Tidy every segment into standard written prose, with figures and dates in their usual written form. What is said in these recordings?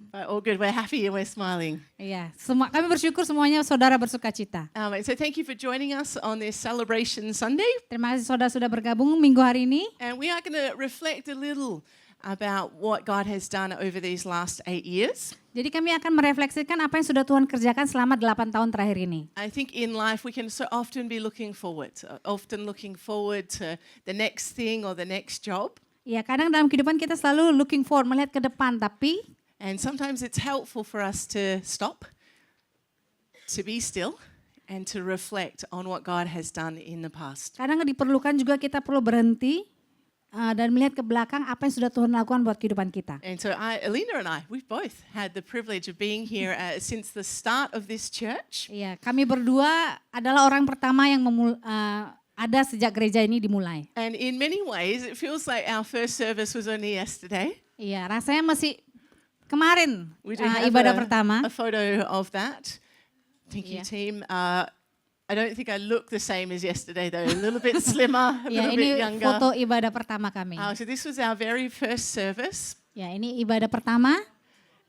All good. We're happy and we're smiling. Iya, kami bersyukur semuanya saudara bersukacita. So thank you for joining us on this celebration Sunday. Terima kasih saudara sudah bergabung minggu hari ini. And we are going to reflect a little about what God has done over these last 8 years. Jadi kami akan merefleksikan apa yang sudah Tuhan kerjakan selama 8 tahun terakhir ini. I think in life we can so often be looking forward to the next thing or the next job. Ya, kadang dalam kehidupan kita selalu looking forward, melihat ke depan, And sometimes it's helpful for us to stop, to be still, and to reflect on what God has done in the past. kadang diperlukan juga kita perlu berhenti dan melihat ke belakang apa yang sudah Tuhan lakukan buat kehidupan kita. And so Alina and I, we've both had the privilege of being here since the start of this church. Iya, kami berdua adalah orang pertama yang ada sejak gereja ini dimulai. And in many ways, it feels like our first service was only yesterday. Iya, rasanya masih kemarin We do have ibadah pertama. a photo of that. Thank you, Yeah. team. I don't think I look the same as yesterday, though. A little bit slimmer, a Ya, little ini bit younger. foto ibadah pertama kami. So this was our very first service. Ya, ini ibadah pertama.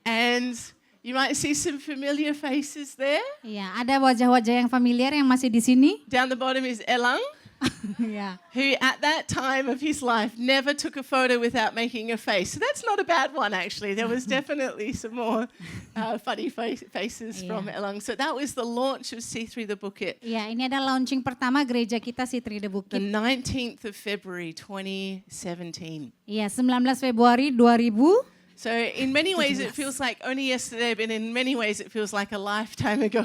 And you might see some familiar faces there. Iya, ada wajah-wajah yang familiar yang masih di sini. Down the bottom is Elang, Iya. who at that time of his life never took a photo without making a face. So that's not a bad one, actually. There was definitely some more funny faces from Yeah. Elang. So that was the launch of See Through the Bucket. Iya, ini ada launching pertama gereja kita Sitri The The Bukit. 19th of February 2017. Iya, 19 Februari 2000. So in many ways it feels like only yesterday, but in many ways it feels like a lifetime ago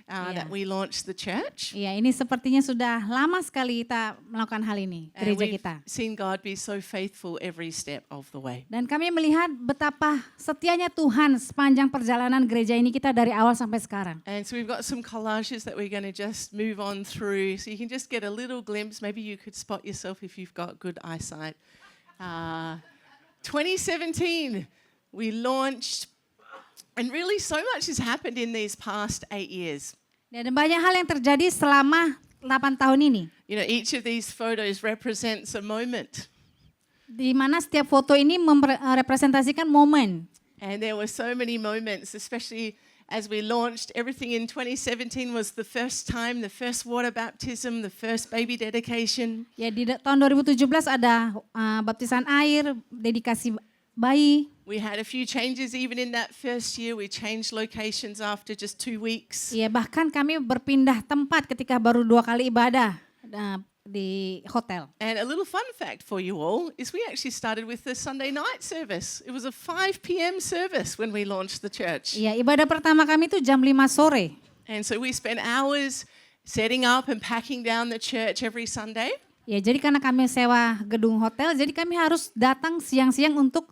that we launched the church. Iya, ini sepertinya sudah lama sekali kita melakukan hal ini, And gereja we've kita. seen God be so faithful every step of the way. Dan kami melihat betapa setianya Tuhan sepanjang perjalanan gereja ini kita dari awal sampai sekarang. And so we've got some collages that we're going to just move on through, so you can just get a little glimpse. Maybe you could spot yourself if you've got good eyesight. 2017, we launched, and really so much has happened in these past 8 years. Dan banyak hal yang terjadi selama 8 tahun ini. You know, each of these photos represents a moment. Di mana setiap foto ini merepresentasikan momen. And there were so many moments, especially as we launched. Everything in 2017 was the first time, the first water baptism, the first baby dedication. Ya, di tahun 2017 ada baptisan air, dedikasi bayi. We had a few changes even in that first year. We changed locations after just 2 weeks. Ya, bahkan kami berpindah tempat ketika baru 2 kali ibadah di hotel. And a little fun fact for you all is we actually started with the Sunday night service. It was a 5 p.m. service when we launched the church. Ya, ibadah pertama kami itu jam 5 sore. And so we spent hours setting up and packing down the church every Sunday. Ya, jadi karena kami sewa gedung hotel, jadi kami harus datang siang-siang untuk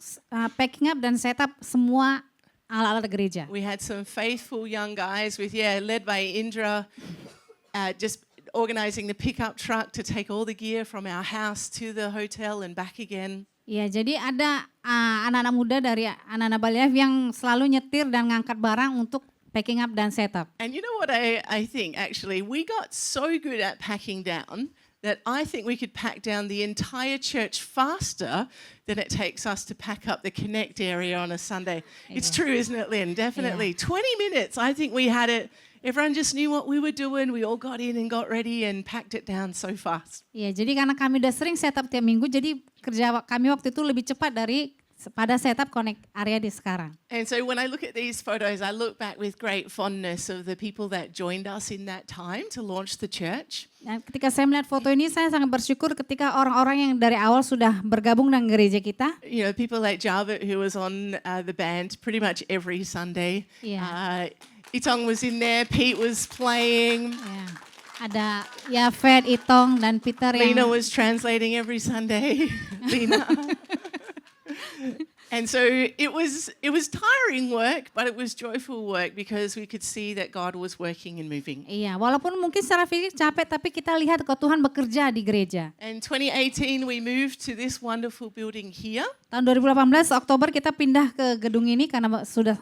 packing up dan setup semua alat-alat gereja. We had some faithful young guys led by Indra, just organizing the pickup truck to take all the gear from our house to the hotel and back again. Ya, jadi ada anak-anak muda dari anak-anak Baliaf yang selalu nyetir dan ngangkat barang untuk packing up dan setup. And you know what I think actually, we got so good at packing down that I think we could pack down the entire church faster than it takes us to pack up the Connect area on a Sunday. It's true, isn't it, Lynn? Definitely. 20 minutes, I think we had it. Everyone just knew what we were doing. We all got in and got ready and packed it down so fast. Ya, jadi karena kami udah sering setup tiap minggu, jadi kerja kami waktu itu lebih cepat pada setup Connect area di sekarang. And so when I look at these photos, I look back with great fondness of the people that joined us in that time to launch the church. Dan ketika saya melihat foto ini, saya sangat bersyukur ketika orang-orang yang dari awal sudah bergabung dengan gereja kita. You know, people like Jarvet, who was on the band pretty much every Sunday. Yeah. Itong was in there, Pete was playing. Ya, ada Yafet, Itong, dan Peter Lena yang was translating every Sunday. Lena. And so it was tiring work, but it was joyful work because we could see that God was working and moving. Iya, walaupun mungkin secara fisik capek, tapi kita lihat kok Tuhan bekerja di gereja. In 2018, we moved to this wonderful building here. Tahun 2018 Oktober kita pindah ke gedung ini karena sudah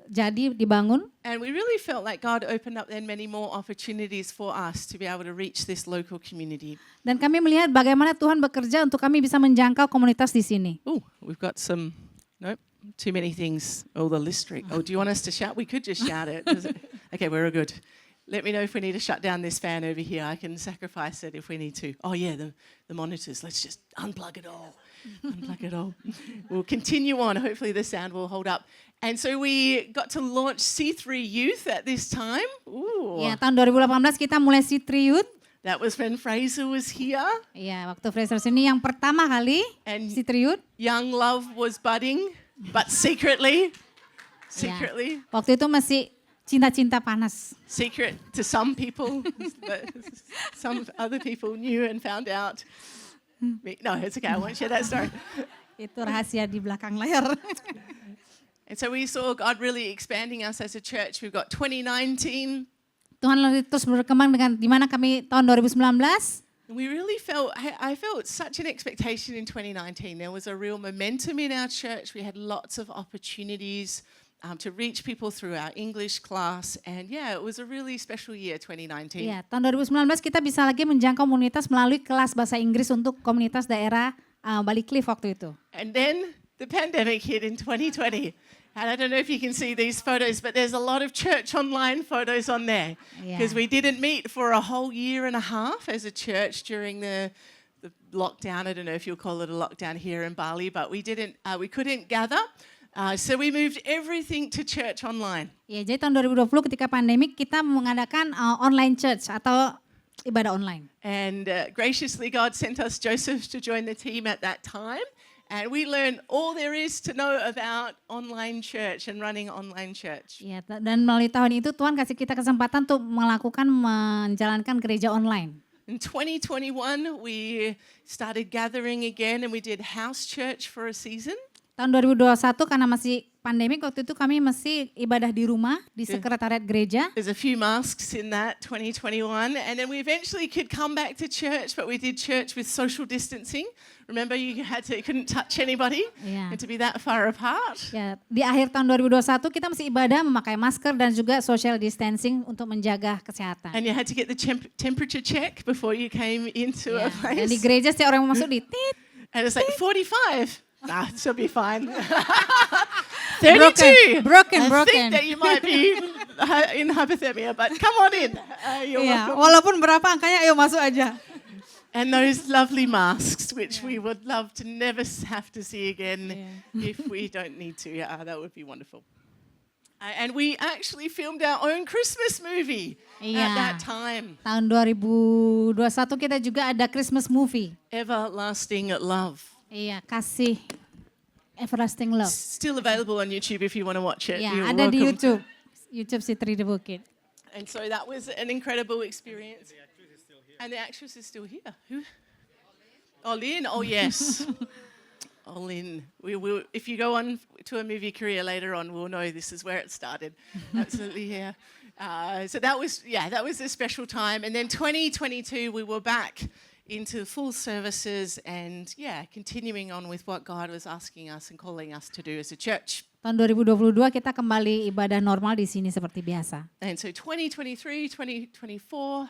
jadi dibangun. And we really felt like God opened up then many more opportunities for us to be able to reach this local community. Dan kami melihat bagaimana Tuhan bekerja untuk kami bisa menjangkau komunitas di sini. Oh, we've got some, nope, Too many things. Oh, the list. Oh, do you want us to shout? We could just shout it. Okay, we're all good. Let me know if we need to shut down this fan over here. I can sacrifice it if we need to. Oh, yeah, the monitors. Let's just unplug it all. Unplug it all. We'll continue on. Hopefully the sound will hold up. And so we got to launch C3 Youth at this time. Ooh. Ya, tahun 2018 kita mulai C3 Youth. That was when Fraser was here. Ya, waktu Fraser sini yang pertama kali And C3 Youth. young love was budding, but secretly. Ya, waktu itu masih cinta-cinta panas. Secret to some people, but some other people knew and found out. No, it's okay, I won't share that story. Itu rahasia di belakang layar. And so we saw God really expanding us as a church. We've got 2019. Tuhan terus berkembang dengan di mana kami tahun 2019. And we really felt, I felt such an expectation in 2019. There was a real momentum in our church. We had lots of opportunities to reach people through our English class. And yeah, it was a really special year, 2019. Ya, tahun 2019 kita bisa lagi menjangkau komunitas melalui kelas bahasa Inggris untuk komunitas daerah Bali Cliff waktu itu. And then the pandemic hit in 2020. And I don't know if you can see these photos, but there's a lot of church online photos on there. Because we didn't meet for a whole year and a half as a church during the lockdown. I don't know if you'll call it a lockdown here in Bali, but we couldn't gather. So we moved everything to church online. Ya, jadi tahun 2020 ketika pandemik kita mengadakan online church atau ibadah online. And graciously God sent us Joseph to join the team at that time. And we learned all there is to know about online church and running online church. Ya, dan melalui tahun itu Tuhan kasih kita kesempatan untuk menjalankan gereja online. In 2021, we started gathering again and we did house church for a season. Tahun 2021 karena masih pandemik waktu itu kami masih ibadah di rumah di sekretariat gereja. There's a few masks in that 2021 and then we eventually could come back to church, but we did church with social distancing. Remember you couldn't touch anybody and to be that far apart. Ya, di akhir tahun 2021 kita masih ibadah memakai masker dan juga social distancing untuk menjaga kesehatan. And you had to get the temperature check before you came into a place. Dan di gereja setiap orang yang masuk di tit. And it's like 45. Nah, she'll be fine. 32. Broken. I think that you might be in hypothermia, but come on in. You're welcome. Walaupun berapa angkanya, ayo masuk aja. And those lovely masks, which we would love to never have to see again if we don't need to. Yeah, that would be wonderful. And we actually filmed our own Christmas movie at that time. Tahun 2021 kita juga ada Christmas movie. Everlasting Love. Iya, kasih Everlasting Love. Still available on YouTube if you want to watch it. Ya, ada di YouTube. YouTube C3 The Bukit. And so that was an incredible experience. And the actress is still here. Who? Oh, Lynn. Oh, yes. Oh, Lynn. We will. If you go on to a movie career later on, we'll know this is where it started. Absolutely, yeah. So that was a special time. And then 2022, we were back into full services and continuing on with what God was asking us and calling us to do as a church. Tahun 2022 kita kembali ibadah normal di sini seperti biasa. And so 2023, 2024,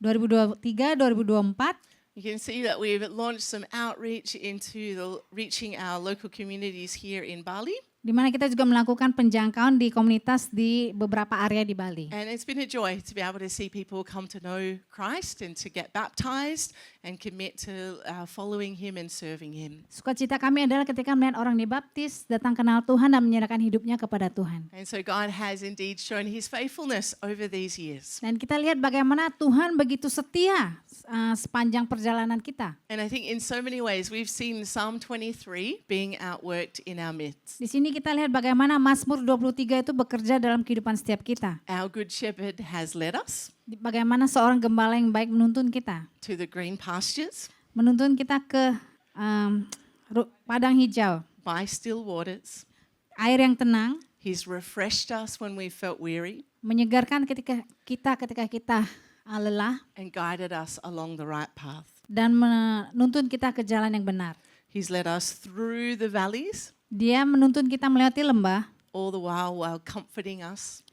2023, 2024, you can see that we've launched some outreach into reaching our local communities here in Bali. Di mana kita juga melakukan penjangkauan di komunitas di beberapa area di Bali. And it's been a joy to be able to see people come to know Christ and to get baptized and commit to following Him and serving Him. Sukacita kami adalah ketika melihat orang dibaptis, datang kenal Tuhan dan menyerahkan hidupnya kepada Tuhan. And so God has indeed shown His faithfulness over these years. Dan kita lihat bagaimana Tuhan begitu setia sepanjang perjalanan kita. And I think in so many ways we've seen Psalm 23 being outworked in our midst. Di sini kita lihat bagaimana Mazmur 23 itu bekerja dalam kehidupan setiap kita. Our good shepherd has led us Bagaimana seorang gembala yang baik menuntun kita. to the green pastures, Menuntun kita ke padang hijau, by still waters. air yang tenang, He's refreshed us when we felt weary menyegarkan ketika kita lelah and guided us along the right path. dan menuntun kita ke jalan yang benar. He's led us through the valleys, Dia menuntun kita melewati lembah all the while comforting us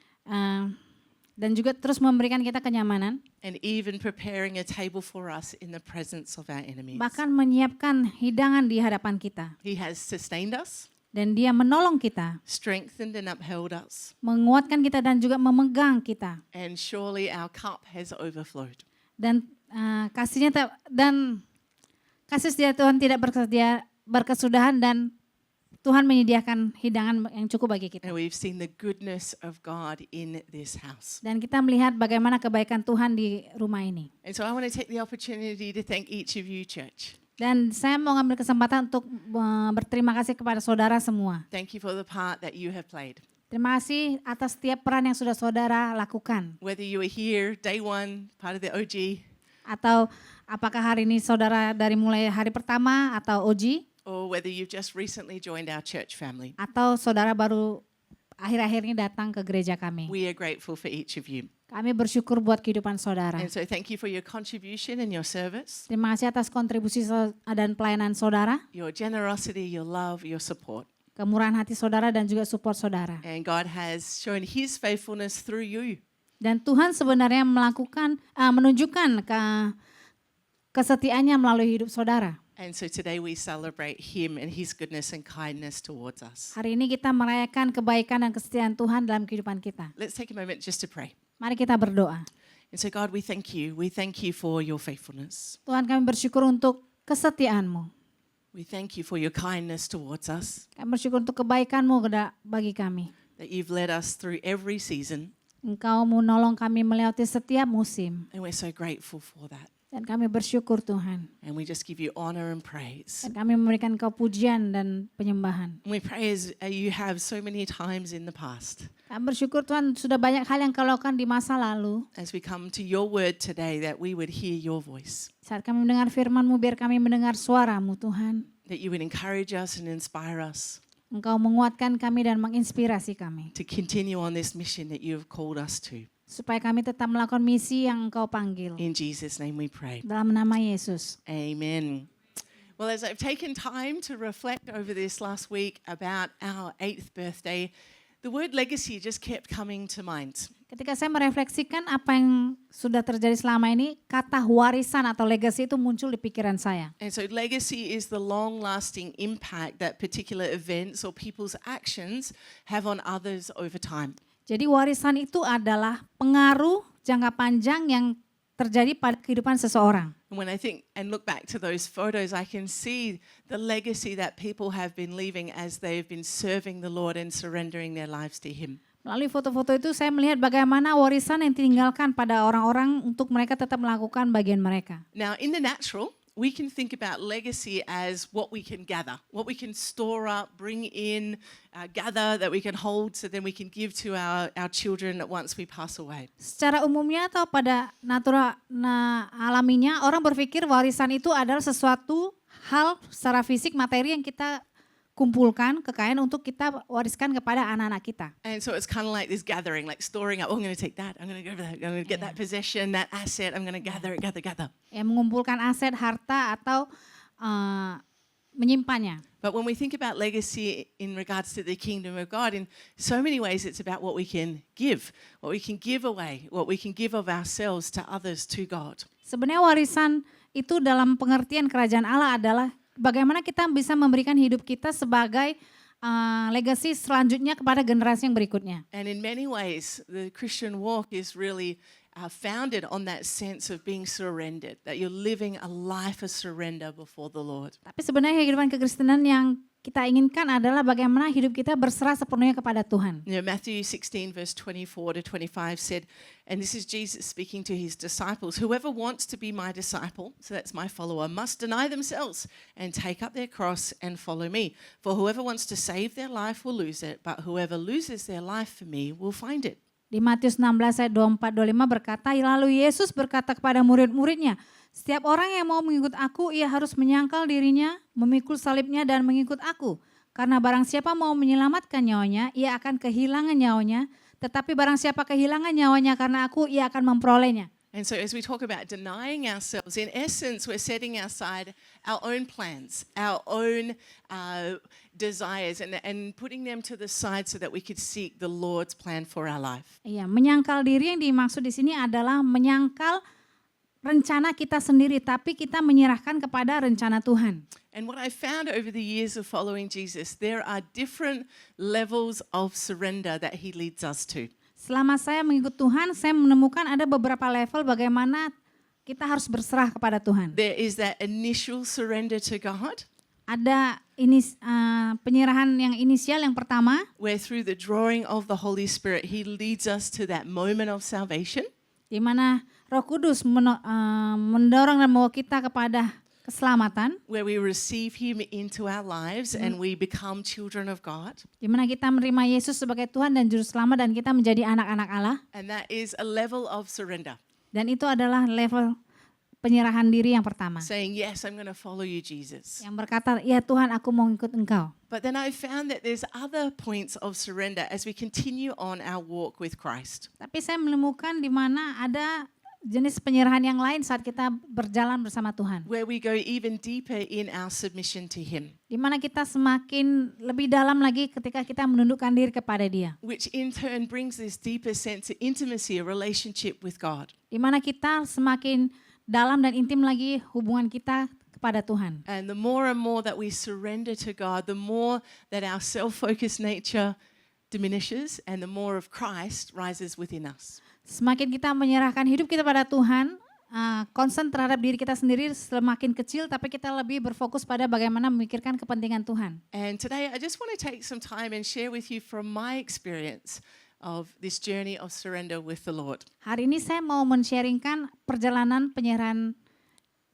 dan juga terus memberikan kita kenyamanan, and even preparing a table for us in the presence of our enemies. bahkan menyiapkan hidangan di hadapan kita. He has sustained us Dan dia menolong kita, strengthened and upheld us, menguatkan kita dan juga memegang kita. and surely our cup has overflowed. Dan kasih setia Tuhan tidak berkesudahan dan Tuhan menyediakan hidangan yang cukup bagi kita. And we've seen the goodness of God in this house. Dan kita melihat bagaimana kebaikan Tuhan di rumah ini. And so I want to take the opportunity to thank each of you, church. Dan saya mau ngambil kesempatan untuk berterima kasih kepada saudara semua. Thank you for the part that you have played. Terima kasih atas setiap peran yang sudah saudara lakukan. Whether you were here, day one, part of the OG, Atau apakah hari ini saudara dari mulai hari pertama atau OG, or whether you've just recently joined our church family. atau saudara baru akhir-akhir ini datang ke gereja kami. We are grateful for each of you. Kami bersyukur buat kehidupan saudara. And so thank you for your contribution and your service, Terima kasih atas kontribusi dan pelayanan saudara, your generosity, your love, your support. kemurahan hati saudara dan juga support saudara. And God has shown his faithfulness through you. Dan Tuhan sebenarnya menunjukkan kesetiaannya melalui hidup saudara. And so today we celebrate him and his goodness and kindness towards us. Hari ini kita merayakan kebaikan dan kesetiaan Tuhan dalam kehidupan kita. Let's take a moment just to pray. Mari kita berdoa. And so God, we thank you. We thank you for your faithfulness. Tuhan, kami bersyukur untuk kesetiaan-Mu. We thank you for your kindness towards us, Kami bersyukur untuk kebaikan-Mu bagi kami. that you've led us through every season. Engkau menolong kami melewati setiap musim. And we're so grateful for that. Dan kami bersyukur Tuhan. And we just give you honor and praise. Dan kami memberikan Engkau pujian dan penyembahan. And we pray as you have so many times in the past, Kami bersyukur Tuhan sudah banyak hal yang Kau lakukan di masa lalu. as we come to your word today, that we would hear your voice, Saat kami mendengar firman-Mu, biar kami mendengar suara-Mu Tuhan. that you would encourage us and inspire us Engkau menguatkan kami dan menginspirasi kami. to continue on this mission that you have called us to. Supaya kami tetap melakukan misi yang Engkau panggil. In Jesus' name we pray. Dalam nama Yesus. Amen. Well, as I've taken time to reflect over this last week about our 8th birthday, the word legacy just kept coming to mind. Ketika saya merefleksikan apa yang sudah terjadi selama ini, kata warisan atau legacy itu muncul di pikiran saya. And so legacy is the long-lasting impact that particular events or people's actions have on others over time. Jadi warisan itu adalah pengaruh jangka panjang yang terjadi pada kehidupan seseorang. And when I think and look back to those photos, I can see the legacy that people have been leaving as they've been serving the Lord and surrendering their lives to Him. Melalui foto-foto itu saya melihat bagaimana warisan yang ditinggalkan pada orang-orang untuk mereka tetap melakukan bagian mereka. Now, in the natural, we can think about legacy as what we can gather, what we can store up, bring in, gather that we can hold so then we can give to our children once we pass away. Secara umumnya atau pada alaminya orang berpikir warisan itu adalah sesuatu hal secara fisik materi yang kita kumpulkan kekayaan untuk kita wariskan kepada anak-anak kita. And so it's kind of like this gathering, like storing up. Oh, I'm going to take that. I'm going to go over that. I'm going to get that possession, that asset. I'm going to gather it, gather. Ya, mengumpulkan aset, harta atau menyimpannya. But when we think about legacy in regards to the kingdom of God, in so many ways it's about what we can give away, what we can give of ourselves to others, to God. Sebenarnya warisan itu dalam pengertian kerajaan Allah adalah bagaimana kita bisa memberikan hidup kita sebagai legacy selanjutnya kepada generasi yang berikutnya. And in many ways, the Christian walk is really founded on that sense of being surrendered, that you're living a life of surrender before the Lord. Tapi sebenarnya kehidupan kekristenan yang kita inginkan adalah bagaimana hidup kita berserah sepenuhnya kepada Tuhan. You know, Matthew 16 verse 24 to 25 said, and this is Jesus speaking to his disciples, whoever wants to be my disciple, so that's my follower, must deny themselves and take up their cross and follow me. For whoever wants to save their life will lose it, but whoever loses their life for me will find it. Di Matius 16 ayat 24-25 berkata, lalu Yesus berkata kepada murid-muridnya, setiap orang yang mau mengikut aku, ia harus menyangkal dirinya, memikul salibnya dan mengikut aku. Karena barang siapa mau menyelamatkan nyawanya, ia akan kehilangan nyawanya. Tetapi barang siapa kehilangan nyawanya karena aku, ia akan memperolehnya. And so as we talk about denying ourselves, in essence, we're setting aside our own plans, our own desires, and putting them to the side so that we could seek the Lord's plan for our life. Iya, menyangkal diri yang dimaksud di sini adalah menyangkal rencana kita sendiri, tapi kita menyerahkan kepada rencana Tuhan. And what I found over the years of following Jesus, there are different levels of surrender that he leads us to. Selama saya mengikut Tuhan, saya menemukan ada beberapa level bagaimana kita harus berserah kepada Tuhan. There is that initial surrender to God, Ada penyerahan yang inisial yang pertama, where through the drawing of the Holy Spirit, he leads us to that moment of salvation. di mana Roh Kudus mendorong dan membawa kita kepada keselamatan, Where we receive him into our lives and we become children of God. di mana kita menerima Yesus sebagai Tuhan dan Juru Selamat dan kita menjadi anak-anak Allah. And that is a level of surrender. Dan itu adalah level penyerahan diri yang pertama. Saying, yes, I'm going to follow you, Jesus. Yang berkata, ya Tuhan aku mau ikut Engkau. But then I found that there's other points of surrender as we continue on our walk with Christ. Tapi saya menemukan di mana ada jenis penyerahan yang lain saat kita berjalan bersama Tuhan. Where we go even deeper in our submission to him. Di mana kita semakin lebih dalam lagi ketika kita menundukkan diri kepada Dia. Which in turn brings this deeper sense of intimacy, a relationship with God. Di mana kita semakin dalam dan intim lagi hubungan kita kepada Tuhan. And the more and more that we surrender to God, the more that our self-focused nature diminishes and the more of Christ rises within us. Semakin kita menyerahkan hidup kita pada Tuhan, concern terhadap diri kita sendiri semakin kecil, tapi kita lebih berfokus pada bagaimana memikirkan kepentingan Tuhan. And today I just want to take some time and share with you from my experience of this journey of surrender with the Lord. Hari ini saya mau men-sharingkan perjalanan penyerahan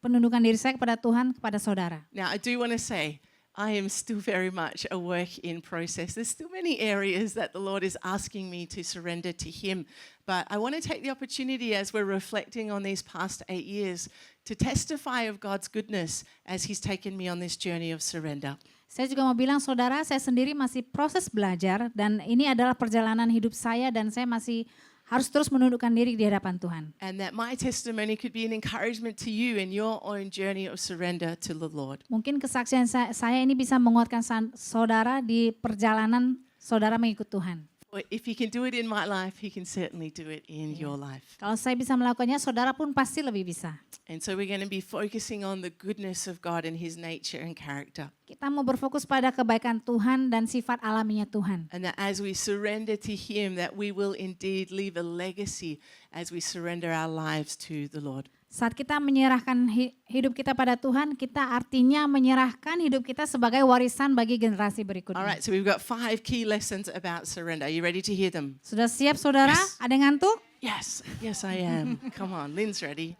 penundukan diri saya kepada Tuhan kepada saudara. Now I do want to say, I am still very much a work in process. There's still many areas that the Lord is asking me to surrender to him. But I want to take the opportunity as we're reflecting on these past 8 years to testify of God's goodness as he's taken me on this journey of surrender. Saya juga mau bilang saudara, saya sendiri masih proses belajar dan ini adalah perjalanan hidup saya dan saya masih harus terus menundukkan diri di hadapan Tuhan. And that my testimony could be an encouragement to you in your own journey of surrender to the Lord. Mungkin kesaksian saya ini bisa menguatkan saudara di perjalanan saudara mengikut Tuhan. If he can do it in my life, he can certainly do it in your life. Kalau saya bisa melakukannya, saudara pun pasti lebih bisa. And so we're going to be focusing on the goodness of God and his nature and character. Kita mau berfokus pada kebaikan Tuhan dan sifat alaminya Tuhan. And that as we surrender to him, that we will indeed leave a legacy as we surrender our lives to the Lord. Saat kita menyerahkan hidup kita pada Tuhan, kita artinya menyerahkan hidup kita sebagai warisan bagi generasi berikutnya. All right, so we've got 5 key lessons about surrender. Are you ready to hear them? Sudah siap saudara? Yes. Ada yang ngantuk? Yes, I am. Come on, Lynn's ready.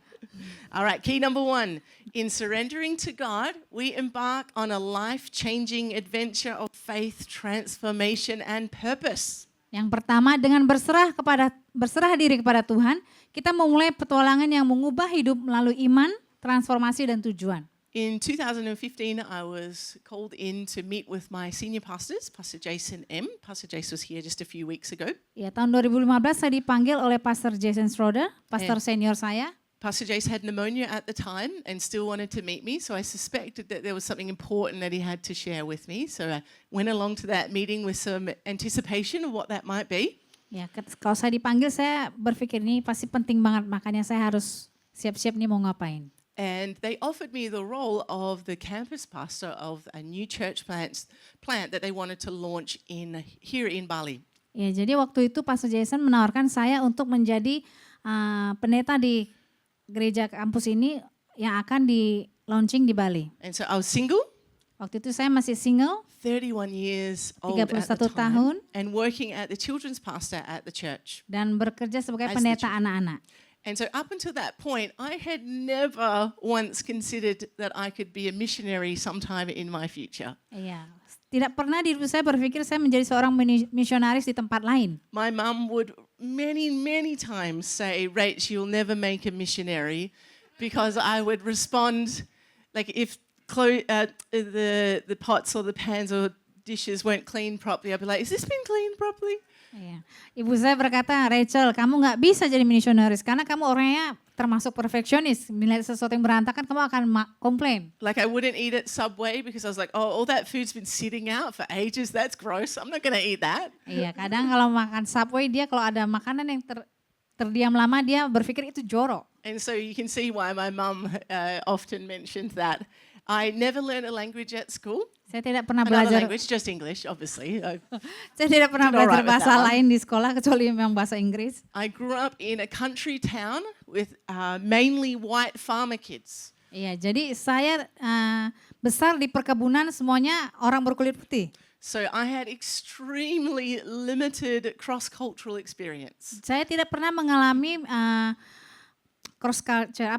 All right, key number 1. In surrendering to God, we embark on a life-changing adventure of faith, transformation, and purpose. Yang pertama, dengan berserah diri kepada Tuhan, kita memulai petualangan yang mengubah hidup melalui iman, transformasi, dan tujuan. In 2015, I was called in to meet with my senior pastors, Pastor Jason M. Pastor Jason was here just a few weeks ago. Ya, tahun 2015 saya dipanggil oleh Pastor Jason Schroeder, pastor senior saya. Pastor Jason had pneumonia at the time and still wanted to meet me, so I suspected that there was something important that he had to share with me. So I went along to that meeting with some anticipation of what that might be. Ya, kalau saya dipanggil, saya berpikir ini pasti penting banget, makanya saya harus siap-siap nih mau ngapain. And they offered me the role of the campus pastor of a new church plant that they wanted to launch here in Bali. Ya, jadi waktu itu Pastor Jason menawarkan saya untuk menjadi pendeta di gereja kampus ini yang akan di launching di Bali. And so I was single. Waktu itu saya masih single, 31 years old at the 31 tahun, time, and working at the children's pastor at the church. dan bekerja sebagai As the pendeta anak-anak. And so up until that point, I had never once considered that I could be a missionary sometime in my future. Iya, tidak pernah di hidup saya berpikir saya menjadi seorang misionaris di tempat lain. My mum would many times say, Rach, you'll never make a missionary, because I would respond, like if the pots or the pans or dishes weren't cleaned properly, I'd be like, is this been cleaned properly? Iya. Ibu saya berkata, Rachel, kamu nggak bisa jadi misionaris karena kamu orangnya termasuk perfeksionis. Melihat sesuatu yang berantakan, kamu akan komplain. Like I wouldn't eat at Subway because I was like, oh, all that food's been sitting out for ages. That's gross. I'm not going to eat that. Iya, kadang kalau makan Subway dia kalau ada makanan yang terdiam lama dia berpikir itu jorok. And so you can see why my mum often mentioned that. I never learned a language at school. Saya tidak pernah Another belajar, language, just English, obviously. saya tidak pernah Did all belajar right with bahasa that one. lain di sekolah kecuali memang bahasa Inggris. I grew up in a country town with mainly white farmer kids. Iya, jadi saya besar di perkebunan semuanya orang berkulit putih. So I had extremely limited cross-cultural experience. Saya tidak pernah mengalami cross culture,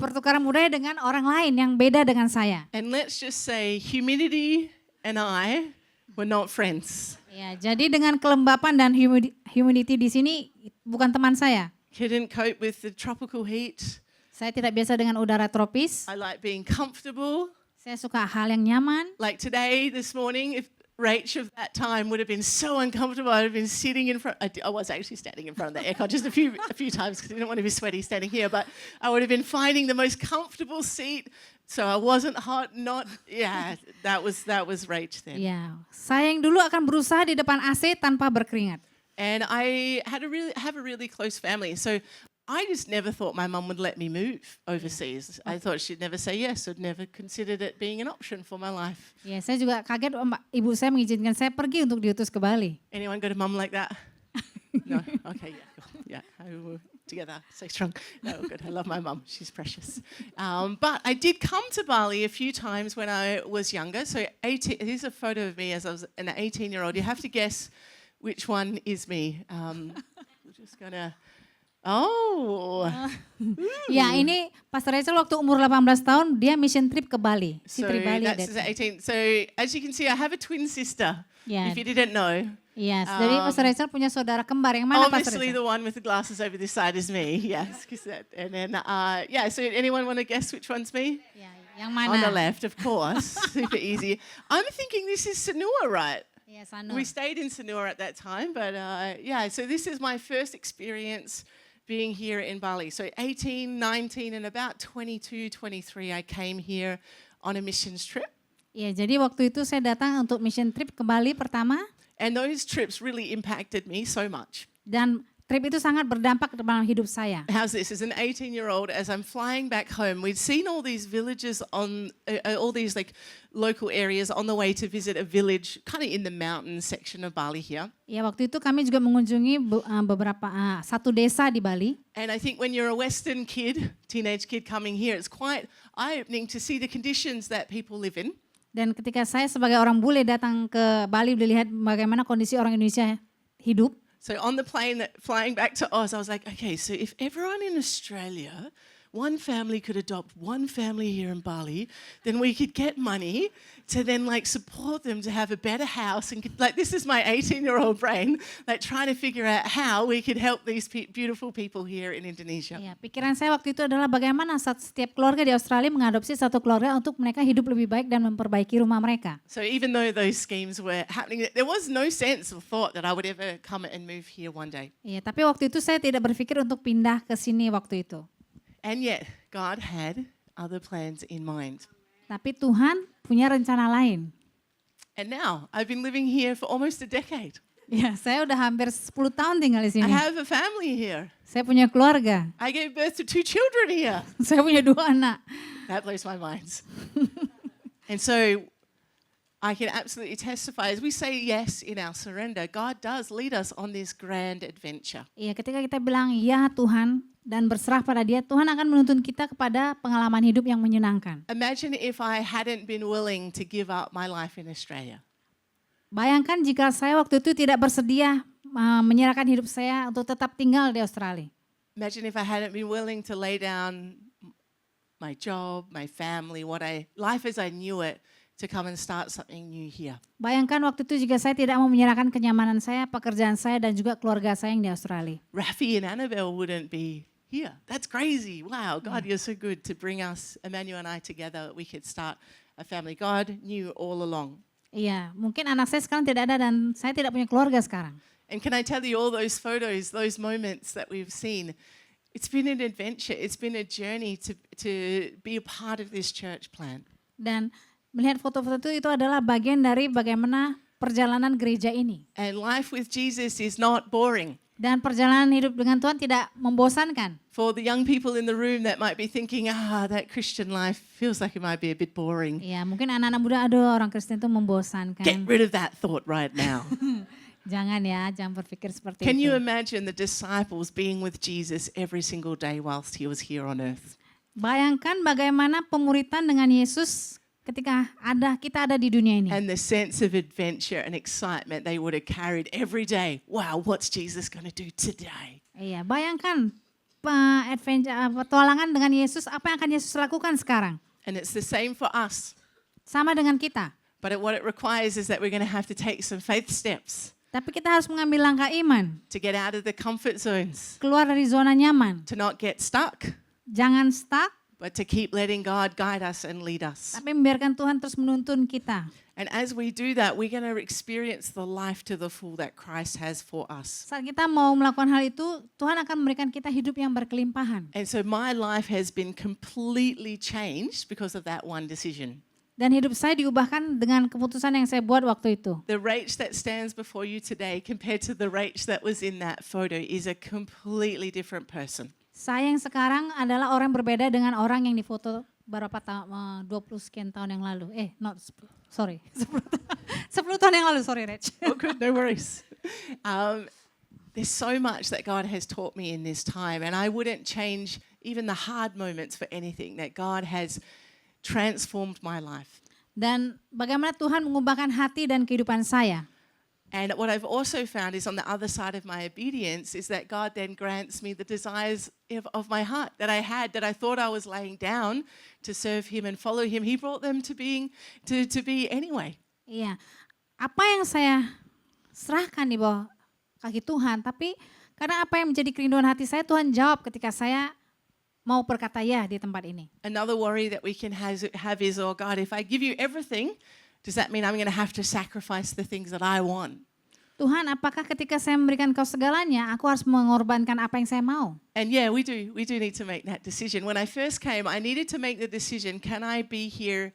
pertukaran budaya dengan orang lain yang beda dengan saya. And let's just say humidity and I were not friends. Ya, jadi dengan kelembapan dan humidity di sini bukan teman saya. Couldn't cope with the tropical heat. Saya tidak biasa dengan udara tropis. I like being comfortable. Saya suka hal yang nyaman. Like today, this morning, if Rach of that time would have been so uncomfortable, I'd have been sitting in front. I was actually standing in front of the aircon just a few times because I didn't want to be sweaty standing here. But I would have been finding the most comfortable seat, so I wasn't hot. That was Rach then. Ya, saya yang dulu akan berusaha di depan AC tanpa berkeringat. And I have a really close family, so I just never thought my mum would let me move overseas. I thought she'd never say yes. I'd never considered it being an option for my life. Ya, saya juga kaget ibu saya mengizinkan saya pergi untuk diutus ke Bali. Anyone got a mum like that? No? Okay, yeah. Cool. Yeah, we're together, so strong. No, good. I love my mum. She's precious. But I did come to Bali a few times when I was younger. So here's a photo of me as I was an 18-year-old. You have to guess which one is me. We're just going to... Oh. Ya, ini Pastor Rachel waktu umur 18 tahun dia mission trip ke Bali. So Sitri Bali ada. that's 18. So as you can see, I have a twin sister. Yeah. If you didn't know. Yes, jadi Pastor Rachel punya saudara kembar. Yang mana Pastor Obviously, Rachel? the one with the glasses over this side is me. Yes, and then So anyone want to guess which one's me? Ya, yang On the mana? left, of course. Super easy. I'm thinking this is Sanua, right? Ya, sana. We stayed in Sanua at that time, but so this is my first experience being here in Bali. So 18, 19, and about 22, 23, I came here on a missions trip. Ya, jadi waktu itu saya datang untuk mission trip ke Bali pertama. And those trips really impacted me so much. Dan trip itu sangat berdampak dalam hidup saya. How's this? As an 18-year-old, as I'm flying back home, we'd seen all these villages on, all these like local areas on the way to visit a village kind of in the mountain section of Bali here. Ya, waktu itu kami juga mengunjungi satu desa di Bali. And I think when you're a Western kid, teenage kid coming here, it's quite eye-opening to see the conditions that people live in. Dan ketika saya sebagai orang bule datang ke Bali melihat bagaimana kondisi orang Indonesia hidup. So on the plane flying back to Oz, I was like, okay, so if everyone in Australia, one family could adopt one family here in Bali, then we could get money to then like support them to have a better house. And like this is my 18-year-old brain, like trying to figure out how we could help these beautiful people here in Indonesia. Ya, pikiran saya waktu itu adalah bagaimana setiap keluarga di Australia mengadopsi satu keluarga untuk mereka hidup lebih baik dan memperbaiki rumah mereka. So even though those schemes were happening, there was no sense or thought that I would ever come and move here one day. Ya, tapi waktu itu saya tidak berpikir untuk pindah ke sini waktu itu. And yet, God had other plans in mind. Tapi Tuhan punya rencana lain. And now, I've been living here for almost a decade. Ya, saya udah hampir 10 tahun tinggal di I sini. have a family here. Saya punya keluarga. I gave birth to 2 children here. Saya punya 2 anak. That blows my mind. And so, I can absolutely testify, as we say yes in our surrender, God does lead us on this grand adventure. Iya, ketika kita bilang ya Tuhan dan berserah pada Dia, Tuhan akan menuntun kita kepada pengalaman hidup yang menyenangkan. Imagine if I hadn't been willing to give up my life in Australia. Bayangkan jika saya waktu itu tidak bersedia menyerahkan hidup saya untuk tetap tinggal di Australia. Imagine if I hadn't been willing to lay down my job, my family, life as I knew it, to come and start something new here. Bayangkan waktu itu jika saya tidak mau menyerahkan kenyamanan saya, pekerjaan saya, dan juga keluarga saya yang di Australia. Raffi and Annabelle wouldn't be here. That's crazy. Wow, God, you're so good to bring us, Emmanuel and I, together. We could start a family. God knew all along. Iya, mungkin anak saya sekarang tidak ada dan saya tidak punya keluarga sekarang. And can I tell you all those photos, those moments that we've seen, it's been an adventure. It's been a journey to be a part of this church plan. Dan melihat foto-foto itu adalah bagian dari bagaimana perjalanan gereja ini. And life with Jesus is not boring. Dan perjalanan hidup dengan Tuhan tidak membosankan. For the young people in the room that might be thinking, that Christian life feels like it might be a bit boring. Ya, mungkin anak-anak muda, aduh orang Kristen itu membosankan. Get rid of that thought right now. Jangan ya, jangan berpikir seperti Can you itu. imagine the disciples being with Jesus every single day whilst he was here on earth? Bayangkan bagaimana pemuritan dengan Yesus ketika kita ada di dunia ini. And the sense of adventure and excitement they would have carried every day. Wow, what's Jesus going to do today? Iya, bayangkan petualangan dengan Yesus, apa yang akan Yesus lakukan sekarang? And it's the same for us. Sama dengan kita. But what it requires is that we're going to have to take some faith steps Tapi kita harus mengambil langkah iman, to get out of the comfort zones, keluar dari zona nyaman. to not get stuck, Jangan stuck, but to keep letting God guide us and lead us. tapi membiarkan Tuhan terus menuntun kita. And as we do that, we're going to experience the life to the full that Christ has for us. Saat kita mau melakukan hal itu, Tuhan akan memberikan kita hidup yang berkelimpahan. And so my life has been completely changed because of that one decision. Dan hidup saya diubahkan dengan keputusan yang saya buat waktu itu. The Rach that stands before you today compared to the Rach that was in that photo is a completely different person. Saya yang sekarang adalah orang berbeda dengan orang yang difoto berapa tahun, 20 sekian tahun yang lalu. 10 tahun yang lalu, sorry Rach. Oh, good, no worries. There's so much that God has taught me in this time, and I wouldn't change even the hard moments for anything, that God has transformed my life. Dan bagaimana Tuhan mengubahkan hati dan kehidupan saya. And what I've also found is on the other side of my obedience is that God then grants me the desires of my heart that I had, that I thought I was laying down to serve Him and follow Him. He brought them to be anyway. Iya, apa yang saya serahkan di bawah kaki Tuhan, tapi karena apa yang menjadi kerinduan hati saya, Tuhan jawab ketika saya mau berkata ya di tempat ini. Another worry that we can have is, oh God, if I give you everything, does that mean I'm going to have to sacrifice the things that I want? Tuhan, apakah ketika saya memberikan Kau segalanya, aku harus mengorbankan apa yang saya mau? And yeah, we do need to make that decision. When I first came, I needed to make the decision, can I be here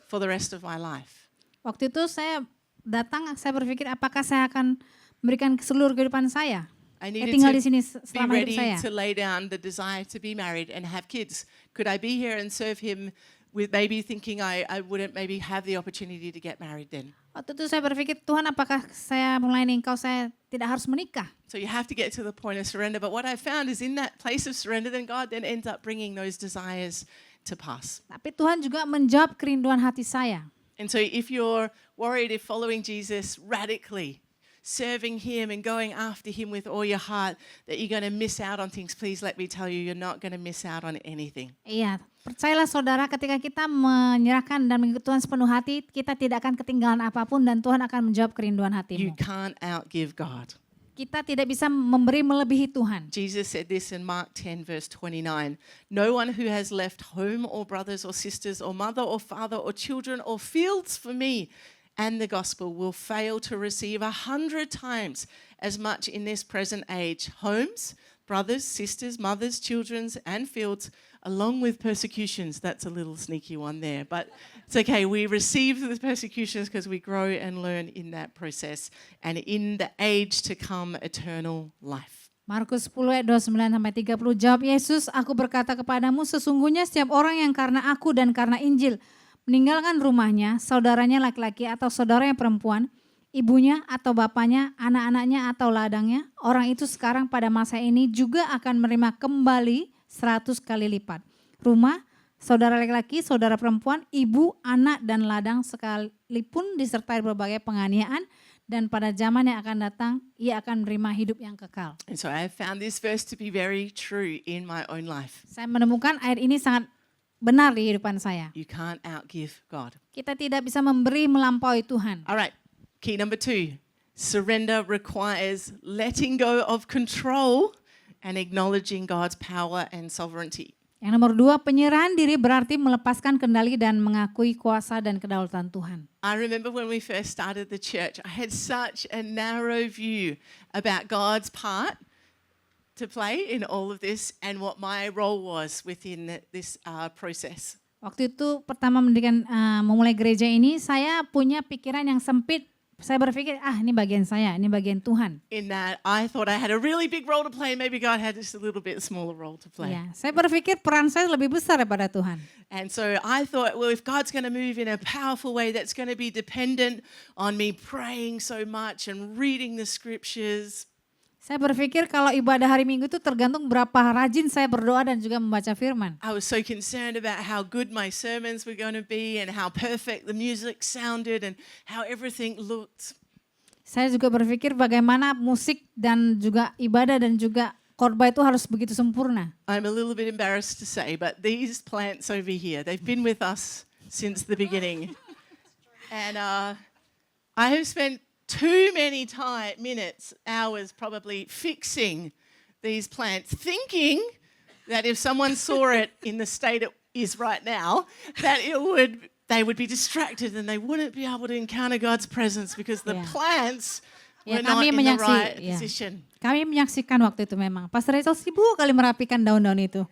for the rest of my life? Waktu itu saya datang, saya berpikir apakah saya akan memberikan seluruh kehidupan saya? I needed Tinggal di to sini be selama hidup ready saya. to lay down the desire to be married and have kids. Could I be here and serve Him with maybe thinking I wouldn't maybe have the opportunity to get married then? Waktu itu saya berpikir, Tuhan apakah saya melayani Engkau, saya tidak harus menikah? So you have to get to the point of surrender. But what I found is in that place of surrender, then God then ends up bringing those desires to pass. Tapi Tuhan juga menjawab kerinduan hati saya. And so if you're worried if following Jesus radically, serving Him and going after Him with all your heart, that you're going to miss out on things, please let me tell you, you're not going to miss out on anything. Iya, percayalah saudara, ketika kita menyerahkan dan mengikut Tuhan sepenuh hati, kita tidak akan ketinggalan apapun dan Tuhan akan menjawab kerinduan You hatimu. can't outgive God. Kita tidak bisa memberi melebihi Tuhan. Jesus said this in Mark 10 verse 29. No one who has left home or brothers or sisters or mother or father or children or fields for me and the gospel will fail to receive 100 times as much in this present age. Homes, brothers, sisters, mothers, children, and fields, along with persecutions. That's a little sneaky one there, but it's okay. We receive the persecutions because we grow and learn in that process, and in the age to come, eternal life. Markus 10 ayat 29-30, jawab Yesus, aku berkata kepadamu, sesungguhnya setiap orang yang karena aku dan karena Injil meninggalkan rumahnya, saudaranya laki-laki atau saudaranya perempuan, ibunya atau bapaknya, anak-anaknya atau ladangnya, orang itu sekarang pada masa ini juga akan menerima kembali 100 kali lipat. Rumah, saudara laki-laki, saudara perempuan, ibu, anak, dan ladang sekalipun disertai berbagai penganiayaan, dan pada zaman yang akan datang, ia akan menerima hidup yang kekal. And so I have found this verse to be very true in my own life. Saya menemukan ayat ini sangat benar di kehidupan saya. You can't outgive God. Kita tidak bisa memberi melampaui Tuhan. All right, key number 2. Surrender requires letting go of control and acknowledging God's power and sovereignty. Yang nomor 2, penyerahan diri berarti melepaskan kendali dan mengakui kuasa dan kedaulatan Tuhan. I remember when we first started the church, I had such a narrow view about God's part to play in all of this and what my role was within this process. Waktu itu pertama memulai gereja ini, saya punya pikiran yang sempit saya berpikir, ini bagian saya, ini bagian Tuhan. In that I thought I had a really big role to play, maybe God had just a little bit smaller role to play. Ya, saya berpikir peran saya lebih besar daripada Tuhan. And so I thought, well, if God's going to move in a powerful way, that's going to be dependent on me praying so much and reading the scriptures. Saya berpikir kalau ibadah hari Minggu itu tergantung berapa rajin saya berdoa dan juga membaca firman. I was so concerned about how good my sermons were going to be and how perfect the music sounded and how everything looked. Saya juga berpikir bagaimana musik dan juga ibadah dan juga khotbah itu harus begitu sempurna. I'm a little bit embarrassed to say, but these plants over here, they've been with us since the beginning. And I have spent too many minutes, hours probably fixing these plants, thinking that if someone saw it in the state it is right now, that they would be distracted and they wouldn't be able to encounter God's presence because the Yeah. plants Ya, were not kami in the menyaksi- right ya. position. Kami menyaksikan waktu itu memang. Pastor Rachel sibuk kali merapikan daun-daun itu.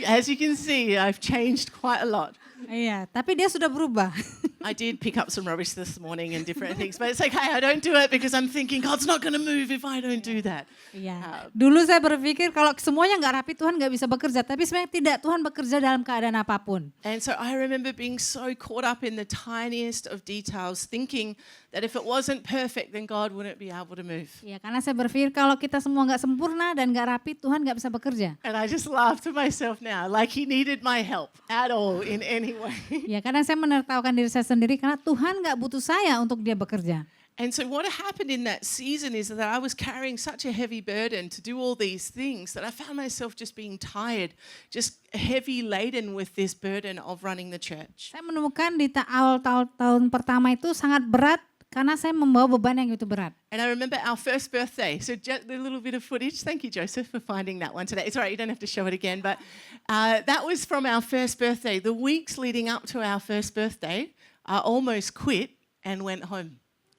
As you can see, I've changed quite a lot. Iya, tapi dia sudah berubah. I did pick up some rubbish this morning and different things, but it's okay. I don't do it because I'm thinking God's not going to move if I don't do that. Iya. Dulu saya berpikir kalau semuanya nggak rapi Tuhan nggak bisa bekerja, tapi sebenarnya tidak. Tuhan bekerja dalam keadaan apapun. And so I remember being so caught up in the tiniest of details, thinking that if it wasn't perfect, then God wouldn't be able to move. Ya, karena saya berpikir kalau kita semua nggak sempurna dan nggak rapi, Tuhan nggak bisa bekerja. And I just laugh to myself now, like He needed my help at all in any way. Ya, kadang saya menertawakan diri saya sendiri karena Tuhan nggak butuh saya untuk dia bekerja. And so what happened in that season is that I was carrying such a heavy burden to do all these things that I found myself just being tired, just heavy laden with this burden of running the church. Saya menemukan di awal tahun pertama itu sangat berat karena saya membawa beban yang itu berat. And I remember our first birthday. So just a little bit of footage. Thank you, Joseph, for finding that one today. It's all right, you don't have to show it again. But that was from our first birthday. The weeks leading up to our first birthday, I almost quit and went home.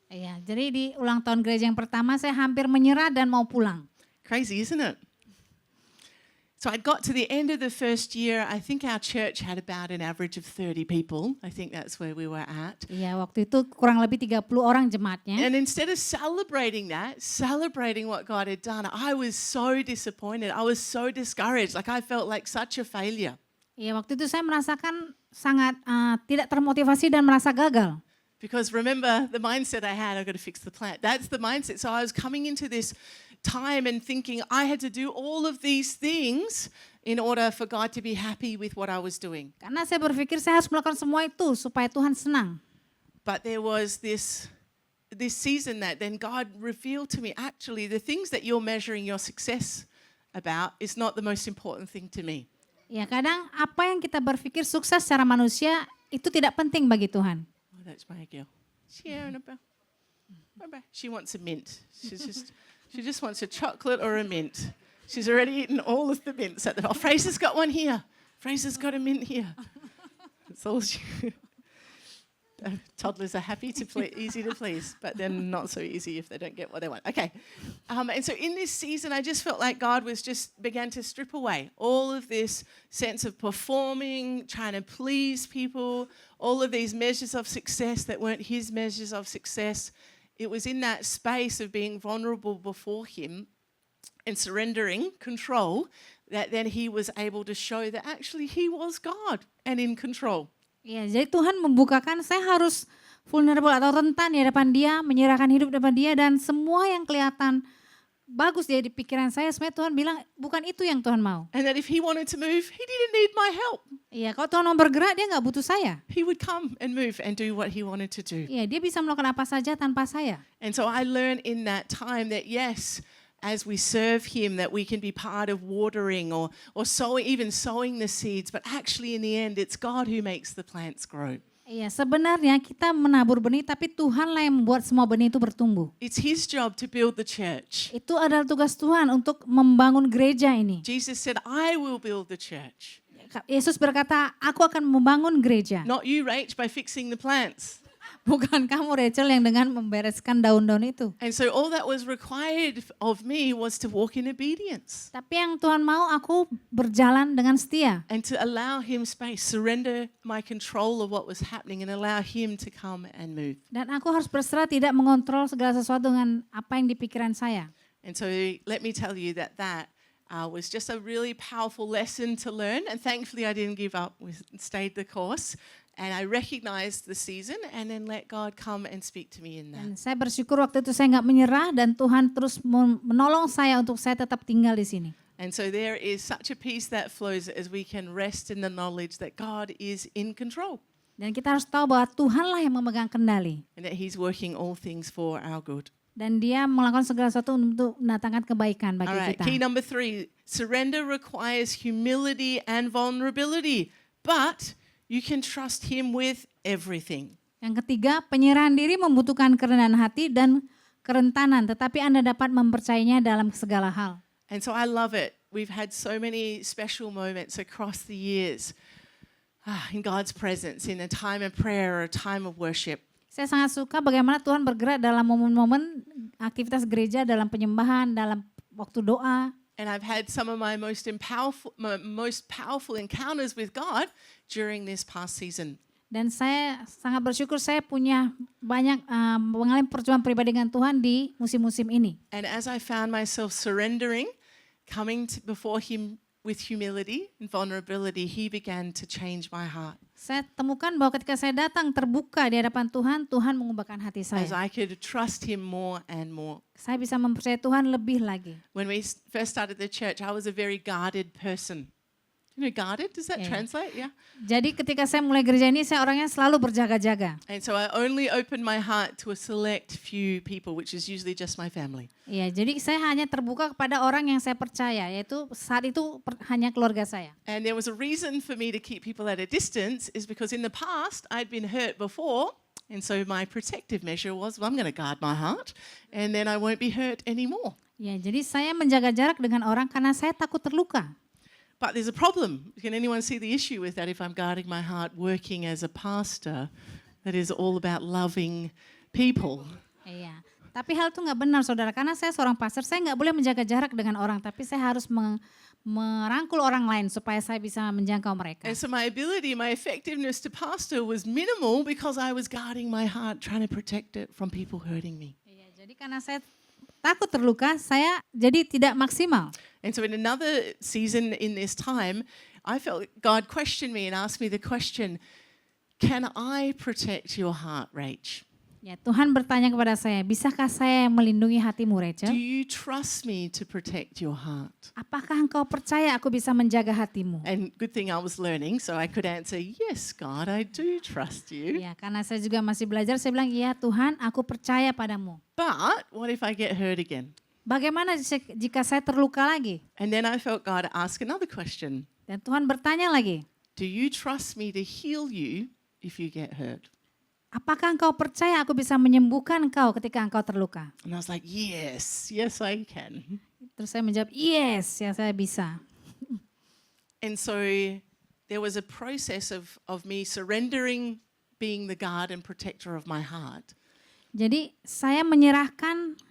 Iya, jadi di ulang tahun gereja yang pertama saya hampir menyerah dan mau pulang. Crazy, isn't it? So I got to the end of the first year. I think our church had about an average of 30 people. I think that's where we were at. Iya, waktu itu kurang lebih 30 orang jemaatnya. And instead of celebrating that, celebrating what God had done, I was so disappointed. I was so discouraged. Like I felt like such a failure. Iya, waktu itu saya merasakan sangat tidak termotivasi dan merasa gagal. Because remember the mindset I had, I've got to fix the plant. That's the mindset. So I was coming into this time and thinking I had to do all of these things in order for God to be happy with what I was doing. Karena saya berpikir saya harus melakukan semua itu supaya Tuhan senang. But there was this season that then God revealed to me, actually the things that you're measuring your success about is not the most important thing to me. Ya, kadang apa yang kita berpikir sukses secara manusia itu tidak penting bagi Tuhan. Oh, that's my girl. Sharon about. She wants a mint. She just wants a chocolate or a mint. She's already eaten all of the mints at the. Oh, Fraser's got one here. Fraser's got a mint here. That's all she. Toddlers are happy to easy to please, but they're not so easy if they don't get what they want. Okay, and so in this season, I just felt like God was began to strip away all of this sense of performing, trying to please people, all of these measures of success that weren't His measures of success. It was in that space of being vulnerable before Him and surrendering control that then He was able to show that actually He was God and in control. Ya, jadi Tuhan membukakan saya harus vulnerable atau rentan di hadapan Dia, menyerahkan hidup di hadapan Dia, dan semua yang kelihatan bagus di pikiran saya, sebenarnya Tuhan bilang bukan itu yang Tuhan mau. And that if He wanted to move, He didn't need my help. Iya, kalau Tuhan mau bergerak, Dia nggak butuh saya. He would come and move and do what He wanted to do. Iya, Dia bisa melakukan apa saja tanpa saya. And so I learned in that time that yes, as we serve Him, that we can be part of watering or sowing, even sowing the seeds, but actually in the end, it's God who makes the plants grow. Iya, sebenarnya kita menabur benih, tapi Tuhanlah yang membuat semua benih itu bertumbuh. It's His job to build the church. Itu adalah tugas Tuhan untuk membangun gereja ini. Jesus said, I will build the church. Yesus berkata, aku akan membangun gereja. Not you, Rach, by fixing the plants. Bukan kamu Rachel yang dengan membereskan daun-daun itu. And so all that was required of me was to walk in obedience Tapi yang Tuhan mau aku berjalan dengan setia. and to allow him space, surrender my control of what was happening and allow him to come and move. Dan aku harus berserah tidak mengontrol segala sesuatu dengan apa yang di pikiran saya. And so let me tell you that was just a really powerful lesson to learn. And thankfully I didn't give up, we stayed the course. And I recognized the season and then let God come and speak to me in that. Dan saya bersyukur waktu itu saya nggak menyerah dan Tuhan terus menolong saya untuk saya tetap tinggal di sini. And so there is such a peace that flows as we can rest in the knowledge that God is in control Dan kita harus tahu bahwa Tuhanlah yang memegang kendali. and that he's working all things for our good. Dan dia melakukan segala sesuatu untuk mendatangkan kebaikan All bagi right, kita. key number 3, surrender requires humility and vulnerability, but you can trust him with everything. Yang ketiga, penyerahan diri membutuhkan kerendahan hati dan kerentanan, tetapi Anda dapat mempercayainya dalam segala hal. And so I love it. We've had so many special moments across the years in God's presence, in a time of prayer or a time of worship. Saya sangat suka bagaimana Tuhan bergerak dalam momen-momen aktivitas gereja, dalam penyembahan, dalam waktu doa. And I've had some of my most powerful encounters with God during this past season. Dan saya sangat bersyukur saya punya banyak mengalami perjumpaan pribadi dengan Tuhan di musim-musim ini. And as I found myself surrendering, coming before him with humility and vulnerability, he began to change my heart. Saya temukan bahwa ketika saya datang terbuka di hadapan Tuhan, Tuhan mengubahkan hati As saya. I could trust him more and more. Saya bisa mempercayai Tuhan lebih lagi. When we first started the church, I was a very guarded person. You know, guarded, does that Yeah. translate? Yeah. Jadi ketika saya mulai gereja ini, saya orangnya selalu berjaga-jaga. And so I only opened my heart to a select few people, which is usually just my family. Iya, jadi saya hanya terbuka kepada orang yang saya percaya, yaitu saat itu hanya keluarga saya. And there was a reason for me to keep people at a distance is because in the past I'd been hurt before. And so my protective measure was, well, I'm going to guard my heart and then I won't be hurt anymore. Ya, jadi saya menjaga jarak dengan orang karena saya takut terluka. But there's a problem. Can anyone see the issue with that if I'm guarding my heart working as a pastor that is all about loving people? Iya. Tapi hal itu nggak benar, saudara. Karena saya seorang pastor, saya nggak boleh menjaga jarak dengan orang, tapi saya harus merangkul orang lain supaya saya bisa menjangkau mereka. And so my ability, my effectiveness to pastor was minimal because I was guarding my heart, trying to protect it from people hurting me. Iya, jadi karena saya takut terluka, saya jadi tidak maksimal. And so in another season in this time, I felt God questioned me and asked me the question, can I protect your heart, Rach? Ya, Tuhan bertanya kepada saya, bisakah saya melindungi hatimu, Do Rachel? you trust me to protect your heart? Apakah engkau percaya aku bisa menjaga hatimu? And good thing I was learning, so I could answer, yes, God, I do trust you. Ya, karena saya juga masih belajar, saya bilang, iya Tuhan, aku percaya padamu. But what if I get hurt again? Bagaimana jika saya terluka lagi? And then I felt God ask another question. Dan Tuhan bertanya lagi, Do you trust me to heal you if you get hurt? apakah engkau percaya aku bisa menyembuhkan engkau ketika engkau terluka? And I was like, yes, yes, I can. Terus saya menjawab, yes, ya saya bisa. And so there was a process of me surrendering being the guard and protector of my heart. Jadi saya menyerahkan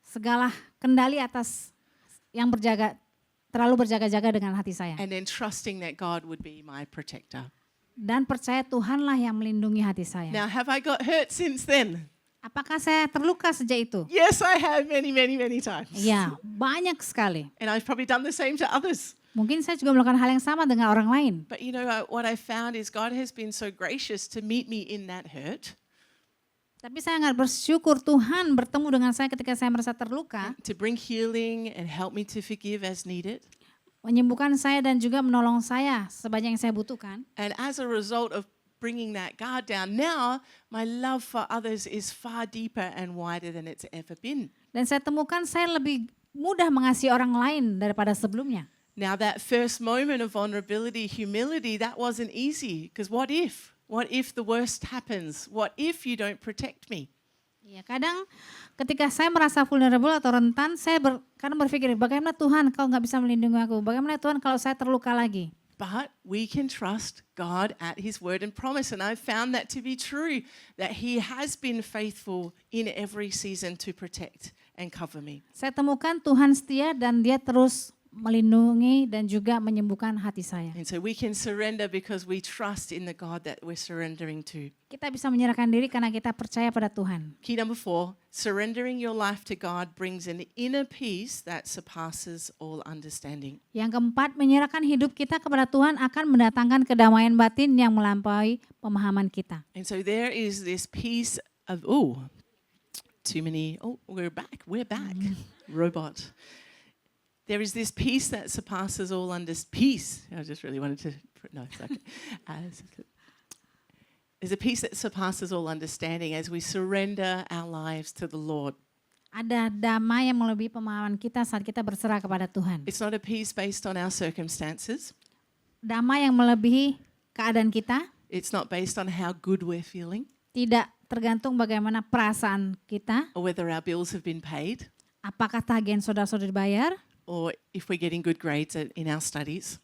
segala kendali atas yang terlalu berjaga-jaga dengan hati saya. And then trusting that God would be my protector. Dan percaya Tuhanlah yang melindungi hati saya. Now, have I got hurt since then? Apakah saya terluka sejak itu? Yes, I have many, many, many times. Ya, banyak sekali. And I've probably done the same to others. Mungkin saya juga melakukan hal yang sama dengan orang lain. But you know, what I found is God has been so gracious to meet me in that hurt, Tapi saya sangat bersyukur Tuhan bertemu dengan saya ketika saya merasa terluka, to bring healing and help me to forgive as needed. menyembuhkan saya dan juga menolong saya sebanyak yang saya butuhkan. And as a result of bringing that guard down, now my love for others is far deeper and wider than it's ever been. Dan saya temukan saya lebih mudah mengasihi orang lain daripada sebelumnya. Now that first moment of vulnerability, humility, that wasn't easy because what if? What if the worst happens? What if you don't protect me? Ya, kadang ketika saya merasa vulnerable atau rentan, saya kadang berpikir, bagaimana Tuhan kau nggak bisa melindungi aku? Bagaimana Tuhan kalau saya terluka lagi? But we can trust God at his word and promise. And I've found that to be true, that he has been faithful in every season to protect and cover me. Saya temukan Tuhan setia dan dia terus melindungi dan juga menyembuhkan hati saya. And so we can surrender because we trust in the God that we're surrendering to. Kita bisa menyerahkan diri karena kita percaya pada Tuhan. Key number 4, surrendering your life to God brings an inner peace that surpasses all understanding. Yang keempat, menyerahkan hidup kita kepada Tuhan akan mendatangkan kedamaian batin yang melampaui pemahaman kita. And so there is this peace of, we're back. Robot. There is this peace that surpasses all peace. I just really wanted to, no, it's okay. There's a peace that surpasses all understanding as we surrender our lives to the Lord. Ada damai yang melebihi pemahaman kita saat kita berserah kepada Tuhan. It's not a peace based on our circumstances. Damai yang melebihi keadaan kita. It's not based on how good we're feeling. Tidak tergantung bagaimana perasaan kita. Or whether our bills have been paid. Apakah tagihan saudara-saudara dibayar? Or if we're getting good grades in our studies.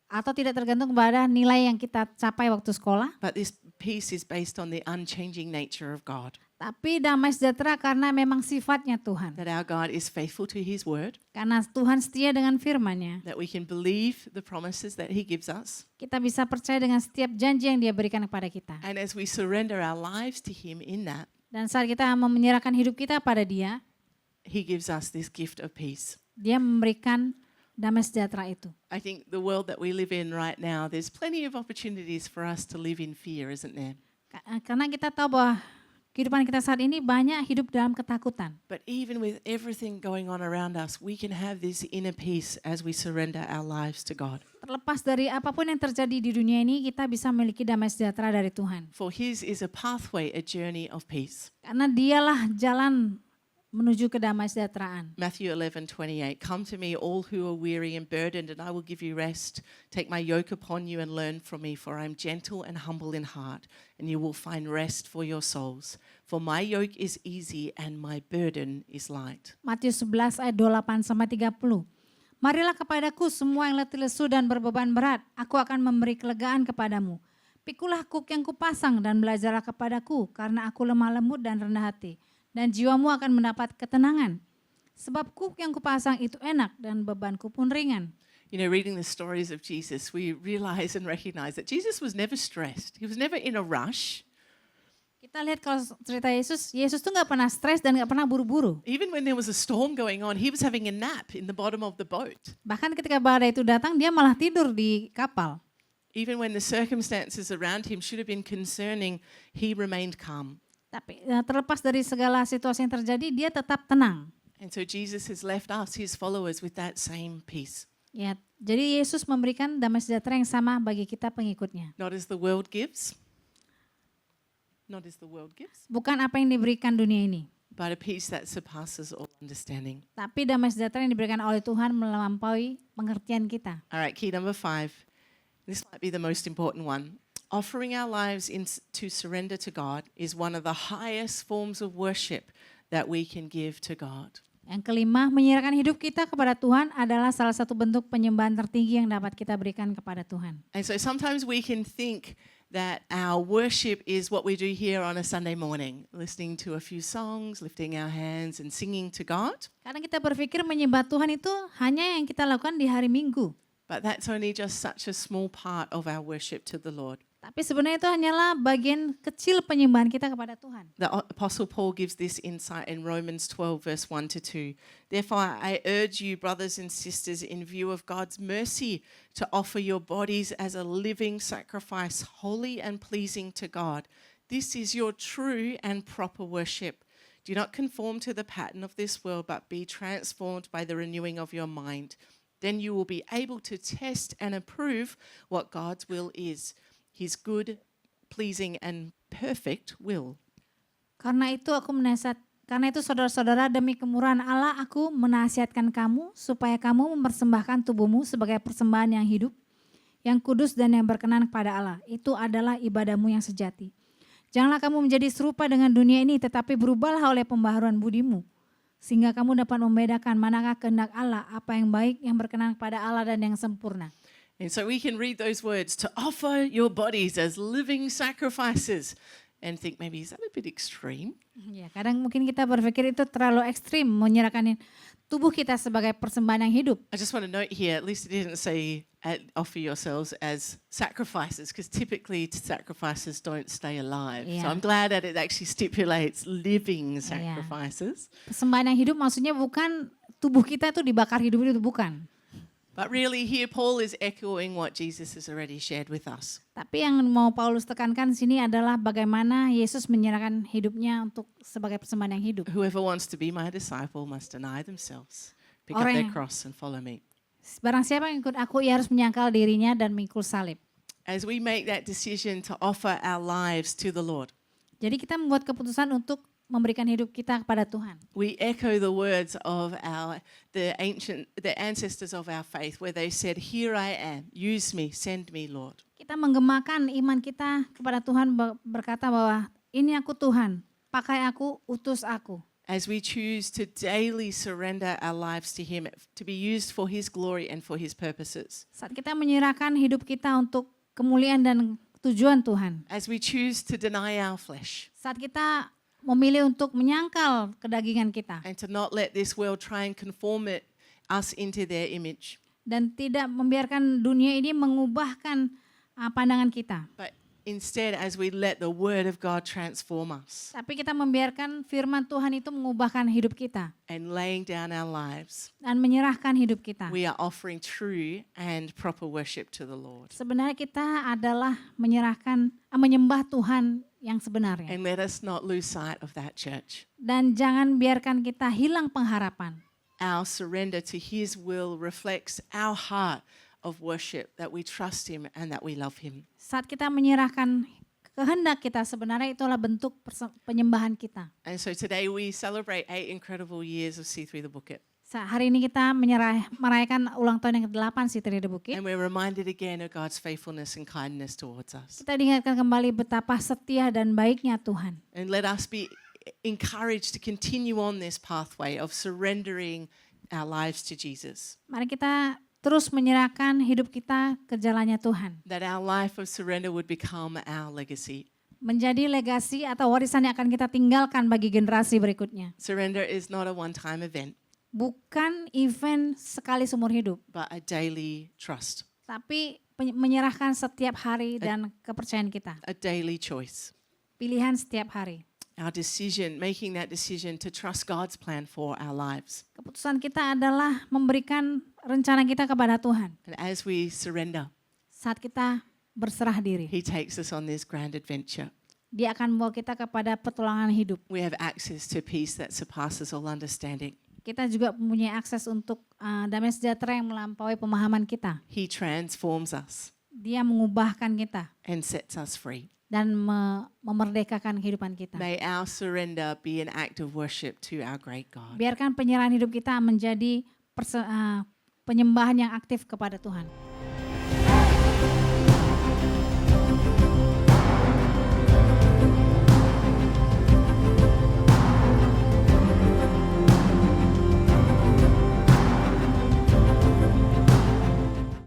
Atau tidak tergantung kepada nilai yang kita capai waktu sekolah. But this peace is based on the unchanging nature of God. Tapi damai sejahtera karena memang sifatnya Tuhan. That our God is faithful to his word. Karena Tuhan setia dengan firman-Nya. That we can believe the promises that he gives us. Kita bisa percaya dengan setiap janji yang dia berikan kepada kita. And as we surrender our lives to him in that. Dan saat kita menyerahkan hidup kita pada dia. He gives us this gift of peace. Dia memberikan damai sejahtera itu. I think the world that we live in right now, there's plenty of opportunities for us to live in fear, isn't there? Karena kita tahu bahwa kehidupan kita saat ini banyak hidup dalam ketakutan. But even with everything going on around us, we can have this inner peace as we surrender our lives to God. Terlepas dari apapun yang terjadi di dunia ini, kita bisa memiliki damai sejahtera dari Tuhan. For his is a pathway, a journey of peace. Karena dialah jalan menuju ke damai sejahteraan. Matthew 11:28. Come to me all who are weary and burdened, and I will give you rest. Take my yoke upon you and learn from me, for I am gentle and humble in heart, and you will find rest for your souls. For my yoke is easy and my burden is light. Matius 11 ayat 28-30. Marilah kepadaku semua yang letih lesu dan berbeban berat, aku akan memberi kelegaan kepadamu. Pikulah kuk yang kupasang dan belajarlah kepadaku, karena aku lemah lembut dan rendah hati. Dan jiwamu akan mendapat ketenangan. Sebab kuk yang kupasang itu enak dan bebanku pun ringan. You know, reading the stories of Jesus, we realize and recognize that Jesus was never stressed. He was never in a rush. Kita lihat kalau cerita Yesus tuh nggak pernah stres dan nggak pernah buru-buru. Even when there was a storm going on, he was having a nap in the bottom of the boat. Bahkan ketika badai itu datang, dia malah tidur di kapal. Even when the circumstances around him should have been concerning, he remained calm. Tapi terlepas dari segala situasi yang terjadi, dia tetap tenang. And so Jesus has left us, his followers, with that same peace. Ya, jadi Yesus memberikan damai sejahtera yang sama bagi kita pengikutnya. Not as the world gives. Not as the world gives. Bukan apa yang diberikan dunia ini. But a peace that surpasses all understanding. Tapi damai sejahtera yang diberikan oleh Tuhan melampaui pengertian kita. All right, key number 5. This might be the most important one. Offering our lives to surrender to God is one of the highest forms of worship that we can give to God. Yang kelima, menyerahkan hidup kita kepada Tuhan adalah salah satu bentuk penyembahan tertinggi yang dapat kita berikan kepada Tuhan. And so sometimes we can think that our worship is what we do here on a Sunday morning, listening to a few songs, lifting our hands and singing to God. Karena kita berpikir menyembah Tuhan itu hanya yang kita lakukan di hari Minggu. But that's only just such a small part of our worship to the Lord. Tapi sebenarnya itu hanyalah bagian kecil penyembahan kita kepada Tuhan. The Apostle Paul gives this insight in Romans 12, verse 1 to 2. Therefore, I urge you, brothers and sisters, in view of God's mercy, to offer your bodies as a living sacrifice, holy and pleasing to God. This is your true and proper worship. Do not conform to the pattern of this world, but be transformed by the renewing of your mind. Then you will be able to test and approve what God's will is. His good, pleasing, and perfect will. Karena itu saudara-saudara, demi kemurahan Allah aku menasihatkan kamu supaya kamu mempersembahkan tubuhmu sebagai persembahan yang hidup, yang kudus dan yang berkenan kepada Allah. Itu adalah ibadahmu yang sejati. Janganlah kamu menjadi serupa dengan dunia ini, tetapi berubahlah oleh pembaharuan budimu, sehingga kamu dapat membedakan manakah kehendak Allah, apa yang baik, yang berkenan kepada Allah dan yang sempurna. And so we can read those words, to offer your bodies as living sacrifices, and think maybe, is that a bit extreme? Ya, kadang mungkin kita berpikir itu terlalu ekstrim, menyerahkan tubuh kita sebagai persembahan yang hidup. I just want to note here, at least it didn't say offer yourselves as sacrifices, because typically sacrifices don't stay alive. So Yeah. I'm glad that it actually stipulates living Yeah. sacrifices. Persembahan yang hidup maksudnya bukan tubuh kita itu dibakar hidup itu bukan. But really here Paul is echoing what Jesus has already shared with us. Tapi yang mau Paulus tekankan di sini adalah bagaimana Yesus menyerahkan hidupnya untuk sebagai persembahan yang hidup. Whoever wants to be my disciple must deny themselves, pick up Orang their yang- cross and follow me. Barang siapa yang ikut aku, ia harus menyangkal dirinya dan memikul salib. As we make that decision to offer our lives to the Lord, Jadi kita membuat keputusan untuk memberikan hidup kita kepada Tuhan. we echo the words of the ancestors of our faith, where they said, "Here I am, use me, send me, Lord." Kita menggemakan iman kita kepada Tuhan berkata bahwa ini aku Tuhan, pakai aku, utus aku. As we choose to daily surrender our lives to Him, to be used for His glory and for His purposes. Saat kita menyerahkan hidup kita untuk kemuliaan dan tujuan Tuhan. As we choose to deny our flesh Saat kita memilih untuk menyangkal kedagingan kita and to not let this world try and conform us into their image, dan tidak membiarkan dunia ini mengubahkan pandangan kita. but instead as we let the Word of God transform us Tapi kita membiarkan firman Tuhan itu mengubahkan hidup kita and laying down our lives, dan menyerahkan hidup kita. we are offering true and proper worship to the Lord. Sebenarnya kita adalah menyembah Tuhan yang sebenarnya. And let us not lose sight of that, church. Dan jangan biarkan kita hilang pengharapan. Our surrender to His will reflects our heart of worship, that we trust Him and that we love Him. Saat kita menyerahkan kehendak kita, sebenarnya itulah bentuk penyembahan kita. And so today we celebrate 8 incredible years of See Through the Bucket. Hari ini kita merayakan ulang tahun yang ke-8 See Through the Bucket. And we're reminded again of God's faithfulness and kindness towards us. Kita diingatkan kembali betapa setia dan baiknya Tuhan. And let us be encouraged to continue on this pathway of surrendering our lives to Jesus. Mari kita terus menyerahkan hidup kita ke jalannya Tuhan. That our life of surrender would become our legacy. Menjadi legasi atau warisan yang akan kita tinggalkan bagi generasi berikutnya. Surrender is not a one-time event, Bukan event sekali seumur hidup, but a daily trust, tapi menyerahkan setiap hari dan kepercayaan kita. a daily choice. Pilihan setiap hari. Our decision, making that decision to trust God's plan for our lives. Keputusan kita adalah memberikan rencana kita kepada Tuhan. And as we surrender, Saat kita berserah diri, He takes us on this grand adventure. Dia akan membawa kita kepada petualangan hidup. We have access to peace that surpasses all understanding. Kita juga mempunyai akses untuk damai sejahtera yang melampaui pemahaman kita. He transforms us Dia mengubahkan kita and sets us free. dan memerdekakan kehidupan kita. May our surrender be an act of worship to our great God. Biarkan penyerahan hidup kita menjadi penyembahan yang aktif kepada Tuhan.